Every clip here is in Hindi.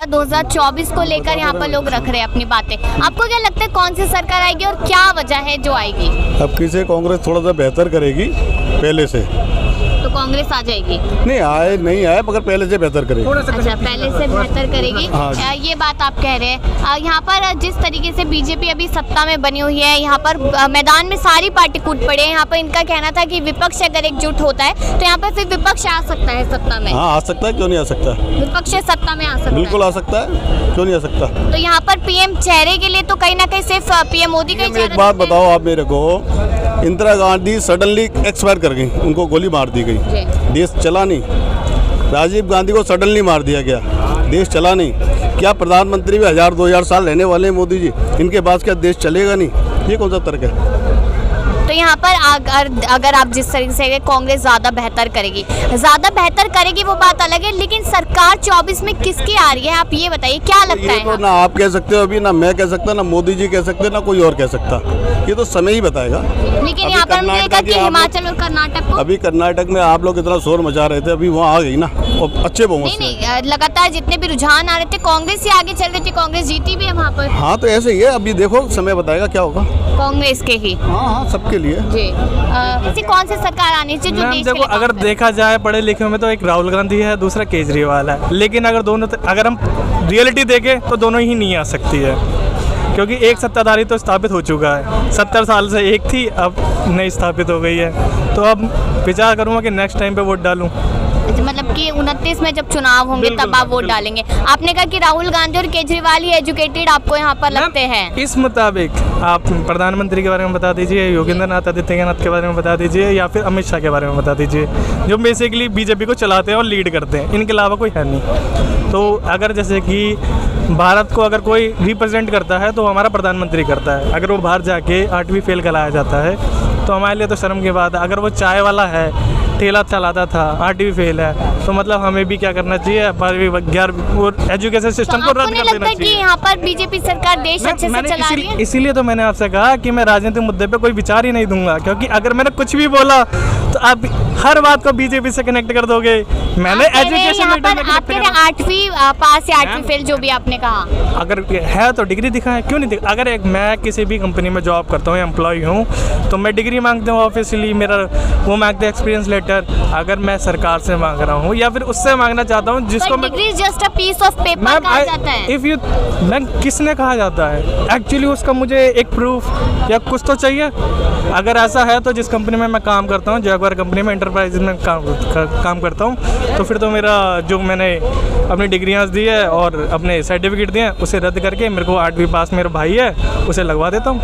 2024 को लेकर यहाँ पर लोग रख रहे हैं अपनी बातें। आपको क्या लगता है कौन सी सरकार आएगी और क्या वजह है जो आएगी? अब किसे कांग्रेस थोड़ा सा बेहतर करेगी पहले से, तो कांग्रेस आ जाएगी? नहीं आए मगर पहले से बेहतर करेगी। अच्छा, पहले से बेहतर करेगी। हाँ। ये बात आप कह रहे हैं। यहाँ पर जिस तरीके से बीजेपी अभी सत्ता में बनी हुई है, यहाँ पर मैदान में सारी पार्टी कूद पड़े हैं। यहाँ पर इनका कहना था कि विपक्ष अगर एकजुट होता है तो यहाँ पर फिर विपक्ष आ सकता है सत्ता में। हाँ, आ सकता है, क्यों नहीं आ सकता? विपक्ष सत्ता में आ सकता है, बिल्कुल आ सकता है, क्यों नहीं आ सकता? तो यहाँ पर पीएम चेहरे के लिए तो कहीं ना कहीं सिर्फ पीएम मोदी का ही चेहरा। एक बात बताओ आप मेरे को, इंदिरा गांधी सडनली एक्सपायर कर गई, उनको गोली मार दी गई, देश चला नहीं। राजीव गांधी को सडनली मार दिया गया, देश चला नहीं। क्या प्रधानमंत्री भी 1000-2000 साल रहने वाले हैं मोदी जी, इनके पास क्या देश चलेगा नहीं? ये कौन सा तर्क है? तो यहाँ पर अगर आप जिस तरीके से कांग्रेस ज़्यादा बेहतर करेगी वो बात अलग है, लेकिन सरकार 24 में किसकी आ रही है आप ये बताइए, क्या लगता है? तो ना आप कह सकते हो अभी, ना मैं कह सकता, ना मोदी जी कह सकते, ना कोई और कह सकता, ये तो समय ही बताएगा। लेकिन यहाँ पर हमने देखा कि हिमाचल और कर्नाटक को, अभी कर्नाटक में आप लोग इतना शोर मचा रहे थे, अभी वहाँ आ गई ना, और अच्छे बहुमत से। नहीं, लगातार जितने भी रुझान आ रहे थे कांग्रेस ही आगे चल रही थी, कांग्रेस जीती भी है वहाँ पर। हाँ, तो ऐसे ही है, अभी देखो समय बताएगा क्या होगा। कांग्रेस के ही? हाँ, सबके लिए जी। ऐसी कौन सी सरकार आनी चाहिए जो देश देखो, अगर देखा जाए पढ़े लिखे में तो एक राहुल गांधी है, दूसरा केजरीवाल है, लेकिन अगर हम रियलिटी देखें तो दोनों ही नहीं आ सकती है, क्योंकि एक सत्ताधारी तो स्थापित हो चुका है। 70 साल से एक थी, अब नई स्थापित हो गई है, तो अब विचार करूँगा कि नेक्स्ट टाइम पे वोट डालूँ। मतलब कि 29 में जब चुनाव होंगे तब आप वोट डालेंगे। आपने कहा कि राहुल गांधी और केजरीवाल ही एजुकेटेड आपको यहाँ पर लगते हैं। इस मुताबिक आप प्रधानमंत्री के बारे में बता दीजिए, योगेंद्रनाथ आदित्यनाथ के बारे में बता दीजिए, या फिर अमित शाह के बारे में बता दीजिए, जो बेसिकली बीजेपी को चलाते हैं और लीड करते हैं। इनके अलावा कोई है नहीं। तो अगर जैसे कि भारत को अगर कोई रिप्रेजेंट करता है तो हमारा प्रधानमंत्री करता है। अगर वो बाहर जाके 8वीं फेल कराया जाता है तो हमारे लिए तो शर्म की बात है। अगर वो चाय वाला है, ठेला चलाता था, 8वीं फेल है, तो मतलब हमें भी क्या करना चाहिए, 12वीं 11वीं और एजुकेशन सिस्टम को रद्द कर देना चाहिए। यहाँ पर बीजेपी सरकार देश अच्छे से चला रही है। इसीलिए तो मैंने आपसे कहा कि मैं राजनीतिक मुद्दे पे कोई विचार ही नहीं दूंगा, क्योंकि अगर मैंने कुछ भी बोला तो आप हर बात को बीजेपी से कनेक्ट कर दोगे। मैंने एजुकेशन में 8वीं पास या 8वीं फेल जो भी आपने कहा, अगर है तो डिग्री दिखाएं, क्यों नहीं दिखा? अगर मैं किसी भी कंपनी में जॉब करता हूँ, एम्प्लॉय हूँ, तो मैं डिग्री मांगता हूँ ऑफिशियली, मेरा वो मांगते हैं एक्सपीरियंस लेटर। अगर मैं सरकार से मांग रहा हूँ या फिर उससे मांगना चाहता हूँ जिसको मैं, degree just a piece of paper कहा जाता है। इफ यू मैम, किसने कहा जाता है? एक्चुअली उसका मुझे एक प्रूफ या कुछ तो चाहिए। अगर ऐसा है तो जिस कंपनी में मैं काम करता हूँ, जैगुआर कंपनी में एंटरप्राइज में काम करता हूँ, तो फिर तो मेरा जो मैंने अपनी डिग्रियाँ दी है और अपने सर्टिफिकेट दिए हैं उसे रद्द करके मेरे को 8वीं पास मेरा भाई है उसे लगवा देता हूँ।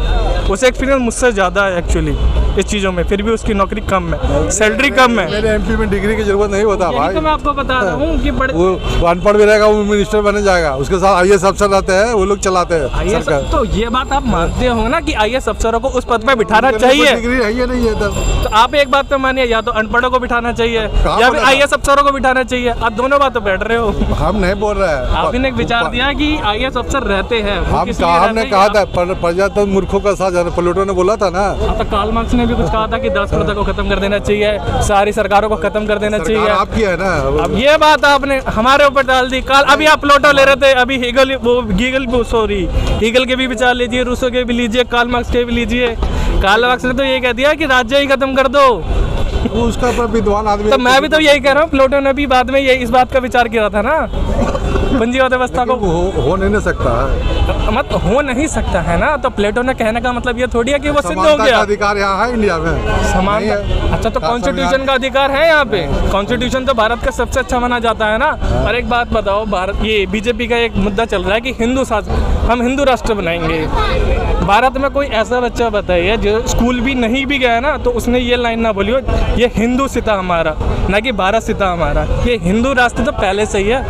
उसे एक्सपीरियंस मुझसे ज़्यादा है एक्चुअली इस चीज़ों में, फिर भी उसकी नौकरी कम है, सैलरी कम है। मेरे एमपी में डिग्री की जरूरत नहीं होता भाई। तो मैं आपको बता रहा हूँ कि वो अनपढ़ भी रहेगा, वो मिनिस्टर बन जाएगा, उसके साथ IAS अफसर रहते हैं, वो लोग चलाते हैं सरकार। तो ये बात आप मानते हो ना कि IAS अफसरों को उस पद पे बिठाना चाहिए? डिग्री है या नहीं है तब? तो आप एक बात पे मानिए, या तो अनपढ़ों को बिठाना चाहिए या फिर IAS अफसरों को बिठाना चाहिए। आप दोनों बात तो बैठ रहे हो। हम नहीं बोल रहे हैं, आपने एक विचार दिया कि IAS अफसर रहते हैं। हमने कहा था प्रजातंत्र मूर्खों का साथ, प्लेटो ने बोला था ना। तो कार्ल मार्क्स ने भी कुछ कहा था कि 10 प्रथा को खत्म कर देना चाहिए, सारी सरकारों को खत्म कर देना चाहिए। आपकी है ना। अब ये बात आपने हमारे ऊपर डाल दी। कल अभी आप प्लेटो ले रहे थे, अभी हीगल के भी विचार लीजिए, रूसो के भी लीजिए, कार्ल मार्क्स के भी लीजिए। कार्ल मार्क्स ने तो ये कह दिया कि राज्य ही खत्म कर दो। उसका पर विद्वान आदमी, तो मैं भी तो यही कह रहा हूँ, प्लेटो ने भी बाद में ये इस बात का विचार किया था ना, पंजीवाद व्यवस्था को हो नहीं सकता है, मत हो नहीं सकता है ना। तो प्लेटो ने कहने का मतलब ये थोड़ी है कि वो सिद्ध हो गया। अधिकार यहाँ है इंडिया में समान। अच्छा, तो कॉन्स्टिट्यूशन का अधिकार है यहाँ पे? कॉन्स्टिट्यूशन तो भारत का सबसे अच्छा माना जाता है ना। और एक बात बताओ, भारत ये बीजेपी का एक मुद्दा चल रहा है कि हम हिंदू राष्ट्र बनाएंगे। भारत में कोई ऐसा बच्चा बताइए जो स्कूल भी नहीं भी गया ना, तो उसने ये लाइन ना बोली हो, ये हिंदू सिता हमारा, ना कि भारत सिता हमारा। ये हिंदू राष्ट्र तो पहले से ही है,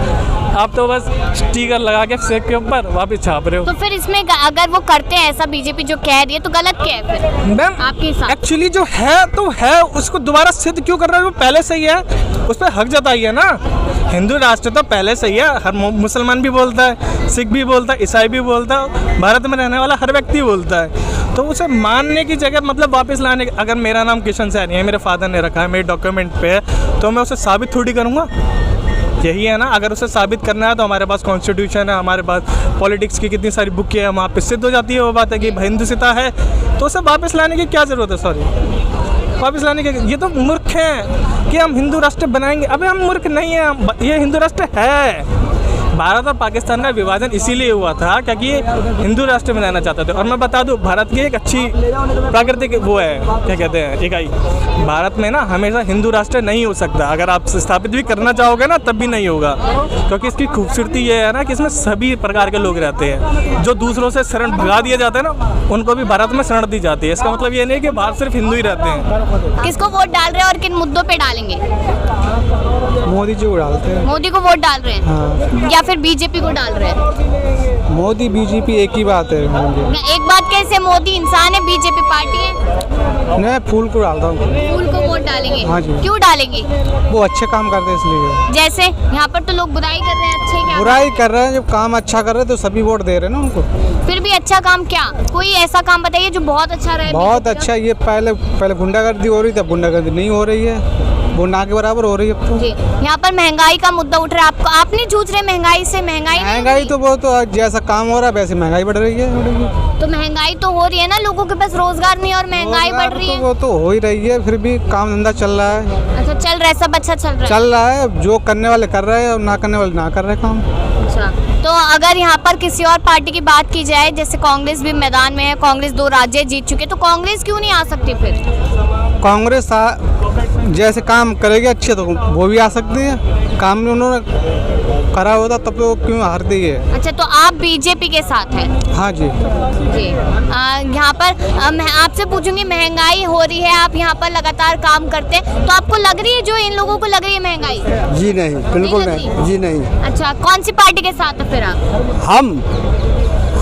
आप तो बस स्टिकर लगा के फ्लैग के ऊपर वापस छाप रहे हो। तो फिर इसमें अगर वो करते हैं ऐसा बीजेपी जो कह रही है, तो गलत क्या है फिर मैम? आपके हिसाब एक्चुअली जो है तो है, उसको दोबारा सिद्ध क्यों कर रहे हो? वो पहले से ही है, उस पर हक जताइए ना। हिंदू राष्ट्र तो पहले से ही है, हर मुसलमान भी बोलता है, सिख भी बोलता है, ईसाई भी बोलता है, भारत में रहने वाला हर व्यक्ति बोलता है। तो उसे मानने की जगह मतलब वापस लाने, अगर मेरा नाम किशन सैनी है, मेरे फादर ने रखा है, मेरे डॉक्यूमेंट पे है, तो मैं उसे साबित थोड़ी करूँगा। यही है ना। अगर उसे साबित करना है तो हमारे पास कॉन्स्टिट्यूशन है, हमारे पास पॉलिटिक्स की कितनी सारी बुकें हैं, वहाँ पे सिद्ध हो जाती है वो बात है कि हिंदुसिता है, तो उसे वापस लाने की क्या ज़रूरत है। सॉरी, वापस लाने के ये तो मूर्ख हैं कि हम हिंदू राष्ट्र बनाएंगे। अबे हम मूर्ख नहीं हैं, ये हिंदू राष्ट्र है। भारत और पाकिस्तान का विभाजन इसीलिए हुआ था क्योंकि ये हिंदू राष्ट्र बनाना चाहते थे। और मैं बता दूं, भारत की एक अच्छी प्राकृतिक वो है, क्या कहते हैं, इकाई। भारत में ना हमेशा हिंदू राष्ट्र नहीं हो सकता। अगर आप स्थापित भी करना चाहोगे ना तब भी नहीं होगा, क्योंकि इसकी खूबसूरती ये है ना कि इसमें सभी प्रकार के लोग रहते हैं। जो दूसरों से शरण भगा दिए जाते हैं ना, उनको भी भारत में शरण दी जाती है। इसका मतलब ये नहीं कि बाहर सिर्फ हिंदू ही रहते हैं। किसको वोट डाल रहे हैं और किन मुद्दों पे डालेंगे? मोदी जी को डालते हैं। मोदी को वोट डाल रहे हैं? हाँ। या फिर बीजेपी को डाल रहे हैं? मोदी बीजेपी एक ही बात है। एक बात कैसे, मोदी इंसान है, बीजेपी पार्टी है। मैं फूल को डालता हूँ। फूल को वोट डालेंगे? हाँ जी। क्यों डालेंगे? वो अच्छे काम करते हैं इसलिए। जैसे यहाँ पर तो लोग बुराई कर रहे हैं, अच्छे क्या? बुराई कर रहे हैं, जब काम अच्छा कर रहे हैं तो सभी वोट दे रहे हैं ना उनको। फिर भी अच्छा काम क्या? कोई ऐसा काम बताइए जो बहुत अच्छा रहे। बहुत अच्छा। ये पहले गुंडागर्दी हो रही थी, अब गुंडागर्दी नहीं हो रही है, वो ना के बराबर हो रही है अब तो। जी, यहाँ पर महंगाई का मुद्दा उठ रहा है। आपको, आप नहीं जूझ रहे महंगाई से? महंगाई तो वो तो जैसा काम हो रहा है वैसे महंगाई बढ़ रही है। तो महंगाई तो हो रही है ना, लोगों के पास रोजगार नहीं और महंगाई बढ़ रही है। वो तो हो ही रही है, फिर भी काम धंधा चल रहा है। अच्छा, चल रहा है, सब अच्छा चल रहा है। चल रहा है, जो करने वाले कर रहे हैं और ना करने वाले ना कर रहे काम। अच्छा, तो अगर यहाँ पर किसी और पार्टी की बात की जाए, जैसे कांग्रेस भी मैदान में है, कांग्रेस 2 राज्य जीत चुके, तो कांग्रेस क्यों नहीं आ सकती फिर? कांग्रेस जैसे काम करेगी अच्छे तो वो भी आ सकती है। काम में उन्होंने करा होता तब तो क्यों हारती है। अच्छा, तो आप बीजेपी के साथ हैं? हाँ जी। जी, यहाँ पर मैं आपसे पूछूंगी, महंगाई हो रही है, आप यहाँ पर लगातार काम करते हैं, तो आपको लग रही है जो इन लोगों को लग रही है महंगाई? जी नहीं, बिल्कुल नहीं, जी नहीं। अच्छा, कौन सी पार्टी के साथ है फिर आप?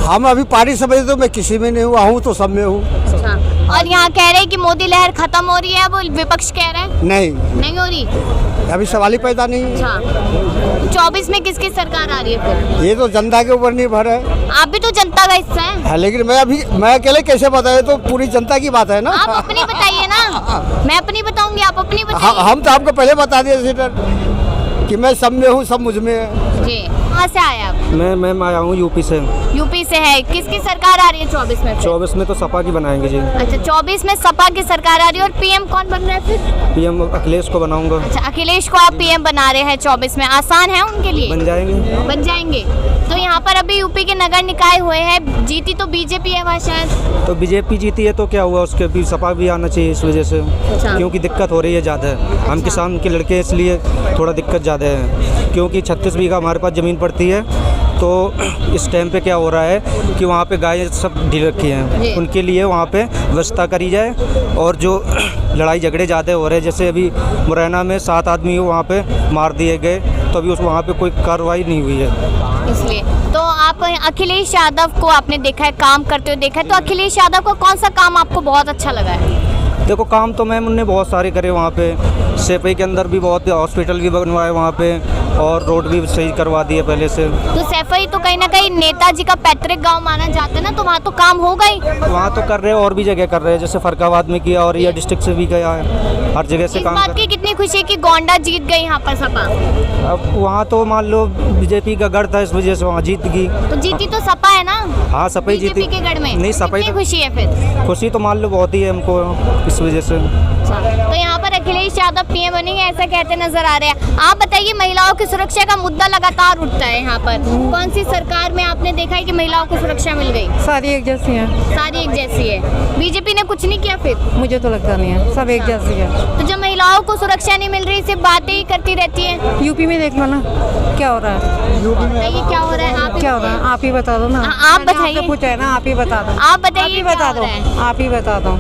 हम अभी पार्टी समझे तो मैं किसी में नहीं हुआ हूँ, तो सब में हूँ। अच्छा, और यहाँ कह रहे हैं कि मोदी लहर खत्म हो रही है, वो विपक्ष कह रहा है नहीं हो रही। अभी सवाल ही पैदा नहीं है। अच्छा, 24 में किसकी सरकार आ रही है फिर? ये तो जनता के ऊपर निर्भर है। आप भी तो जनता का हिस्सा हैं। लेकिन मैं अकेले कैसे बताऊँ, तो पूरी जनता की बात है ना। आप अपनी बताइए ना। मैं अपनी बताऊंगी, आप अपनी बताइए। हम तो आपको पहले बता दिए सीटर कि मैं सब में हूँ, सब मुझ में है। जी, कहाँ से आए आप? मैं आया हूँ यूपी से। यूपी से है। किसकी सरकार आ रही है 24 में? 24 में तो सपा की बनाएंगे जी। अच्छा, 24 में सपा की सरकार आ रही है, और पीएम कौन बन रहा है फिर? पीएम अखिलेश को बनाऊंगा। अच्छा, अखिलेश को आप पीएम बना रहे हैं 24 में। आसान है उनके लिए? बन जाएंगे। तो यहाँ पर अभी यूपी के नगर निकाय हुए हैं, जीती तो बीजेपी है वहाँ शायद। तो बीजेपी जीती है तो क्या हुआ, उसके भी सपा भी आना चाहिए इस वजह से। अच्छा। क्योंकि दिक्कत हो रही है ज़्यादा। हम किसान के लड़के, इसलिए थोड़ा दिक्कत ज़्यादा है, क्योंकि 36 बीघा हमारे पास ज़मीन पड़ती है। तो इस टाइम पे क्या हो रहा है कि वहाँ पे गाय सब ढील रखी हैं, उनके लिए वहाँ पे व्यवस्था करी जाए। और जो लड़ाई झगड़े ज़्यादा हो रहे हैं, जैसे अभी मुरैना में 7 आदमी वहाँ पे मार दिए गए, तो अभी उस वहाँ पे कोई कार्रवाई नहीं हुई है। इसलिए तो आप अखिलेश यादव को आपने देखा है, काम करते हुए देखा है, तो अखिलेश यादव का कौन सा काम आपको बहुत अच्छा लगा है? देखो, काम तो मैम उनने बहुत सारे करे वहाँ पे। सेपई के अंदर भी बहुत हॉस्पिटल भी बनवाए वहाँ पे, और रोड भी सही करवा दिए पहले से। तो सैफई तो कहीं ना कहीं नेताजी का पैतृक गांव माना जाता है ना, तो वहाँ तो काम होगा ही। वहाँ तो कर रहे हैं, और भी जगह कर रहे हैं, जैसे फरकाबाद में किया और ये डिस्ट्रिक्ट से भी गया है, हर जगह से इस काम बात की कितनी खुशी है कि गोंडा जीत गई यहाँ पर सपा? अब वहाँ तो मान लो बीजेपी का गढ़ था, इस वजह से वहाँ जीत गई। तो जीती तो सपा है ना? हाँ, सपा जीती। बीजेपी के गढ़ में नहीं, सपा कितनी खुशी है फिर? खुशी तो मान लो बहुत ही है हमको इस वजह से। तो यहाँ पर अखिलेश यादव पीएम बनेंगे ऐसा कहते नजर आ रहे हैं। आप बताइए, महिलाओं की सुरक्षा का मुद्दा लगातार उठता है यहाँ पर, कौन सी सरकार में आपने देखा है कि महिलाओं को सुरक्षा मिल गई? सारी एक जैसी हैं। सारी एक जैसी है। बीजेपी ने कुछ नहीं किया फिर? मुझे तो लगता नहीं है, सब एक जैसी है। तो जब महिलाओं को सुरक्षा नहीं मिल रही, सिर्फ बातें ही करती रहती हैं। यूपी में देख लो ना क्या हो रहा है। बताइए क्या हो रहा है? आप क्या हो रहा है, आप ही बता दो ना। आप बताइए। पूछा है ना, आप ही बता दो। आप बताइए, बता दो, आप ही बता दो।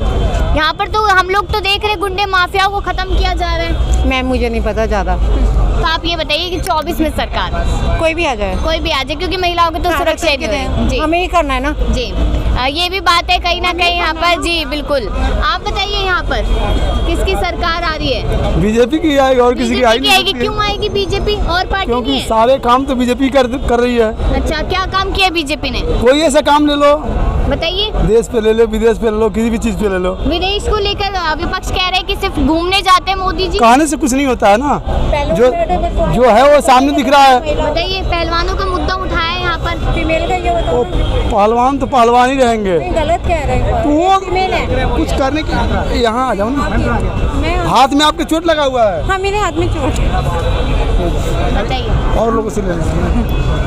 यहाँ पर तो हम लोग तो देख रहे गुंडे माफिया को खत्म किया जा रहा है। मैम मुझे नहीं पता ज़्यादा। तो आप ये बताइए कि 24 में सरकार कोई भी आ जाए, कोई भी आ जाए, क्योंकि महिलाओं की तो सुरक्षा ही नहीं है। जी, हमें ही करना है ना। जी, ये भी बात है कहीं ना कहीं यहाँ पर। जी बिल्कुल। आप बताइए यहाँ पर किसकी सरकार आ रही है? बीजेपी की आएगी, और किसी की आएगी। क्यों आएगी बीजेपी? और पार्टी क्योंकि नहीं है? सारे काम तो बीजेपी कर रही है। अच्छा, क्या काम किया बीजेपी ने? कोई ऐसा काम ले लो बताइए। देश पे ले लो, विदेश पे ले लो, किसी भी चीज़ पे ले लो। विदेश को लेकर विपक्ष कह रहे हैं कि सिर्फ घूमने जाते हैं मोदी जी। कहने से कुछ नहीं होता है ना, जो है वो सामने दिख रहा है। बताइए, पहलवानों का मुद्दा उठाया है यहाँ पर। फीमेल का ये वो पहलवान तो पहलवान ही रहेंगे। गलत कह रहे हैं। तो वो फीमेल है। कुछ करने की, यहाँ आ जाओ ना। मैं हाथ में आपके चोट लगा हुआ है। हाँ, मेरे हाथ में चोट। बताइए। और लोगों से ले लेना।